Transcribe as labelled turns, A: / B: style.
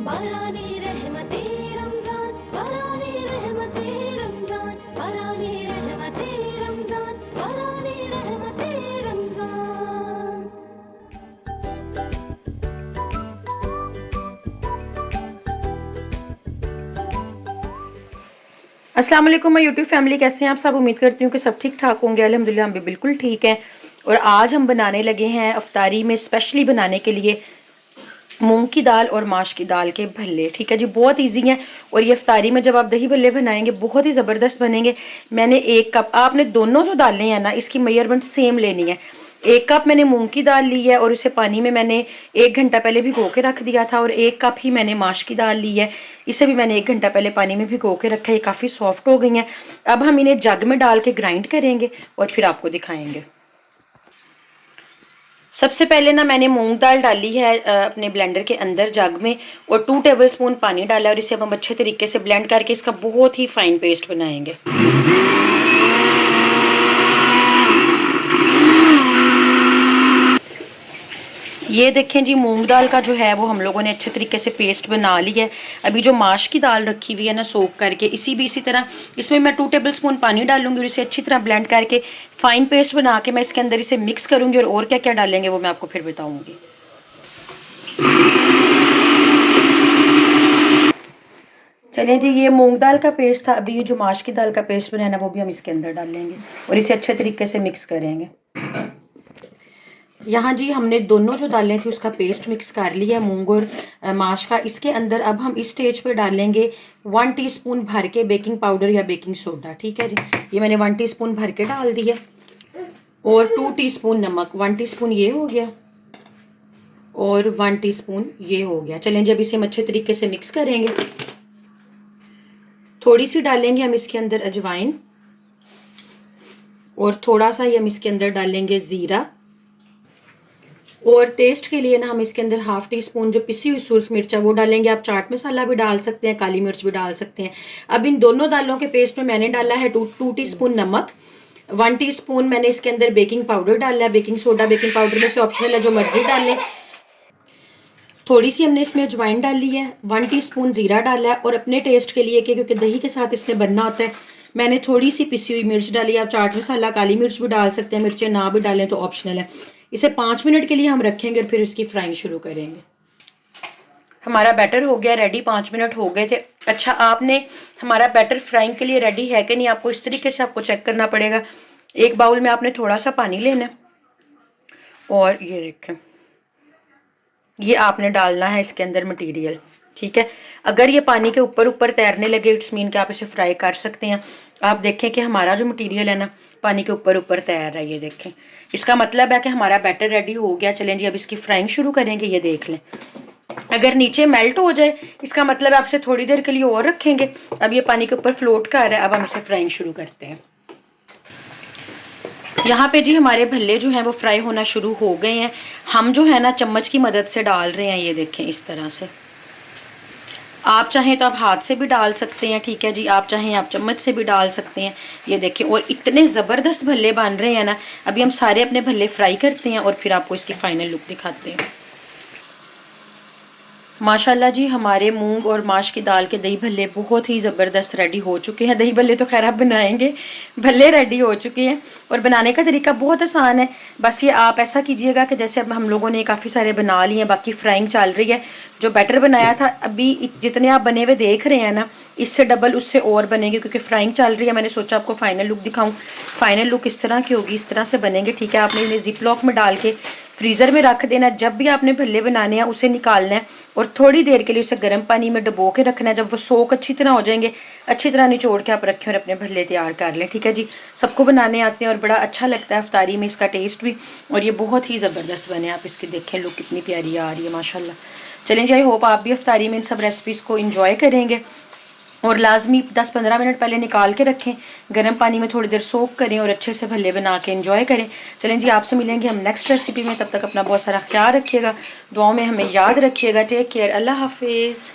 A: बारानी रहमते रमजान, बारानी रहमते रमजान, बारानी रहमते रमजान, बारानी रहमते रमजान।
B: अस्सलाम वालेकुम माय यूट्यूब फैमिली, कैसे हैं आप सब। उम्मीद करती हूँ कि सब ठीक ठाक होंगे। अल्हम्दुलिल्लाह हम भी बिल्कुल ठीक हैं। और आज हम बनाने लगे हैं अफ्तारी में स्पेशली बनाने के लिए मूंग की दाल और माश की दाल के भल्ले। ठीक है जी, बहुत इजी हैं। और ये अफ्तारी में जब आप दही भल्ले बनाएंगे बहुत ही ज़बरदस्त बनेंगे। मैंने 1 कप, आपने दोनों जो दालें हैं ना इसकी मेजरमेंट सेम लेनी है। 1 कप मैंने मूंग की दाल ली है और उसे पानी में मैंने 1 घंटा पहले भिगो के रख दिया था। और 1 कप ही मैंने माश की दाल ली है, इसे भी मैंने 1 घंटा पहले पानी में भिगो के रखा है। ये काफ़ी सॉफ्ट हो गई हैं। अब हम इन्हें जग में डाल के ग्राइंड करेंगे और फिर आपको दिखाएंगे। सबसे पहले ना मैंने मूंग दाल डाली है अपने ब्लेंडर के अंदर जग में, और 2 टेबलस्पून पानी डाला है। और इसे अब हम अच्छे तरीके से ब्लेंड करके इसका बहुत ही फाइन पेस्ट बनाएंगे। ये देखें जी, मूंग दाल का जो है वो हम लोगों ने अच्छे तरीके से पेस्ट बना लिया है। अभी जो माश की दाल रखी हुई है ना सोक करके, इसी तरह इसमें मैं 2 टेबलस्पून पानी डालूंगी और इसे अच्छी तरह ब्लेंड करके फाइन पेस्ट बना के मैं इसके अंदर इसे मिक्स करूंगी। और क्या क्या डालेंगे वो मैं आपको फिर बताऊंगी। चलिए जी, ये मूंग दाल का पेस्ट था। अभी ये जो माश की दाल का पेस्ट बनाया ना वो भी हम इसके अंदर डाल लेंगे और इसे अच्छे तरीके से मिक्स करेंगे। यहाँ जी हमने दोनों जो दालें थी उसका पेस्ट मिक्स कर लिया है, मूंग और माश का। इसके अंदर अब हम इस स्टेज पे डालेंगे 1 टीस्पून भर के बेकिंग पाउडर या बेकिंग सोडा। ठीक है जी, ये मैंने 1 टीस्पून भर के डाल दिया। और 2 टीस्पून नमक, 1 टीस्पून ये हो गया और 1 टीस्पून ये हो गया। चलें जब इसे हम अच्छे तरीके से मिक्स करेंगे। थोड़ी सी डालेंगे हम इसके अंदर अजवाइन और थोड़ा सा ही हम इसके अंदर डालेंगे ज़ीरा। और टेस्ट के लिए ना हम इसके अंदर 1/2 टीस्पून जो पिसी हुई सुर्ख मिर्च है वो डालेंगे। आप चाट मसाला भी डाल सकते हैं, काली मिर्च भी डाल सकते हैं। अब इन दोनों दालों के पेस्ट में मैंने डाला है 2 टीस्पून नमक, 1 टीस्पून मैंने इसके अंदर बेकिंग पाउडर डाला है। बेकिंग सोडा बेकिंग पाउडर में से ऑप्शनल है, जो मर्जी डाल लें। थोड़ी सी हमने इसमें अजवाइन डाली है, 1 टीस्पून जीरा डाला है। और अपने टेस्ट के लिए क्योंकि दही के साथ इसने बनना होता है, मैंने थोड़ी सी पिसी हुई मिर्च डाली है। आप चाट मसाला काली मिर्च भी डाल सकते हैं, मिर्चें ना भी डालें तो ऑप्शनल है। इसे 5 मिनट के लिए हम रखेंगे और फिर इसकी फ्राइंग शुरू करेंगे। हमारा बैटर हो गया रेडी, 5 मिनट हो गए थे। अच्छा, आपने हमारा बैटर फ्राइंग के लिए रेडी है कि नहीं, आपको इस तरीके से आपको चेक करना पड़ेगा। एक बाउल में आपने थोड़ा सा पानी लेना है और ये देखें, ये आपने डालना है इसके अंदर मटेरियल। ठीक है, अगर ये पानी के ऊपर ऊपर तैरने लगे इट्स मीन कि आप इसे फ्राई कर सकते हैं। आप देखें कि हमारा जो मटेरियल है ना पानी के ऊपर ऊपर तैर रहा है, ये देखें, इसका मतलब है कि हमारा बैटर रेडी हो गया। चलें जी अब इसकी फ्राइंग शुरू करेंगे। ये देख लें, अगर नीचे मेल्ट हो जाए इसका मतलब आप इसे थोड़ी देर के लिए और रखेंगे। अब ये पानी के ऊपर फ्लोट कर रहा है, अब हम इसे फ्राइंग शुरू करते हैं। यहाँ पे जी हमारे भल्ले जो हैं वो फ्राई होना शुरू हो गए हैं। हम जो है ना चम्मच की मदद से डाल रहे हैं, ये देखें इस तरह से। आप चाहें तो आप हाथ से भी डाल सकते हैं, ठीक है जी, आप चाहें आप चम्मच से भी डाल सकते हैं। ये देखें, और इतने ज़बरदस्त भल्ले बन रहे हैं ना। अभी हम सारे अपने भल्ले फ्राई करते हैं और फिर आपको इसकी फाइनल लुक दिखाते हैं। माशाल्लाह जी, हमारे मूंग और माश की दाल के दही भल्ले बहुत ही ज़बरदस्त रेडी हो चुके हैं। दही भल्ले तो खैर आप बनाएंगे, भल्ले रेडी हो चुके हैं। और बनाने का तरीका बहुत आसान है। बस ये आप ऐसा कीजिएगा कि जैसे अब हम लोगों ने काफ़ी सारे बना लिए हैं, बाकी फ्राइंग चल रही है। जो बैटर बनाया था अभी जितने आप बने हुए देख रहे हैं ना, इससे डबल उससे और बनेंगे क्योंकि फ्राइंग चल रही है। मैंने सोचा आपको फाइनल लुक दिखाऊँ। फाइनल लुक इस तरह की होगी, इस तरह से बनेंगे। ठीक है, आपने इन्हें जिप लॉक में डाल के फ्रीज़र में रख देना। जब भी आपने भल्ले बनाने हैं उसे निकालना है और थोड़ी देर के लिए उसे गर्म पानी में डुबो के रखना है। जब वो सोक अच्छी तरह हो जाएंगे, अच्छी तरह निचोड़ के आप रखें और अपने भल्ले तैयार कर लें। ठीक है जी, सबको बनाने आते हैं और बड़ा अच्छा लगता है अफ्तारी में इसका टेस्ट भी। और ये बहुत ही ज़बरदस्त बने, आप इसकी देखें लुक कितनी प्यारी आ रही है माशाल्लाह। चलें जी, आई होप आप भी अफ्तारी में इन सब रेसिपीज़ को इंजॉय करेंगे। और लाजमी 10-15 मिनट पहले निकाल के रखें, गर्म पानी में थोड़ी देर सोक करें और अच्छे से भल्ले बना के एंजॉय करें। चलें जी, आपसे मिलेंगे हम नेक्स्ट रेसिपी में। तब तक अपना बहुत सारा ख्याल रखिएगा, दुआओं में हमें याद रखिएगा। टेक केयर, अल्लाह हाफिज़।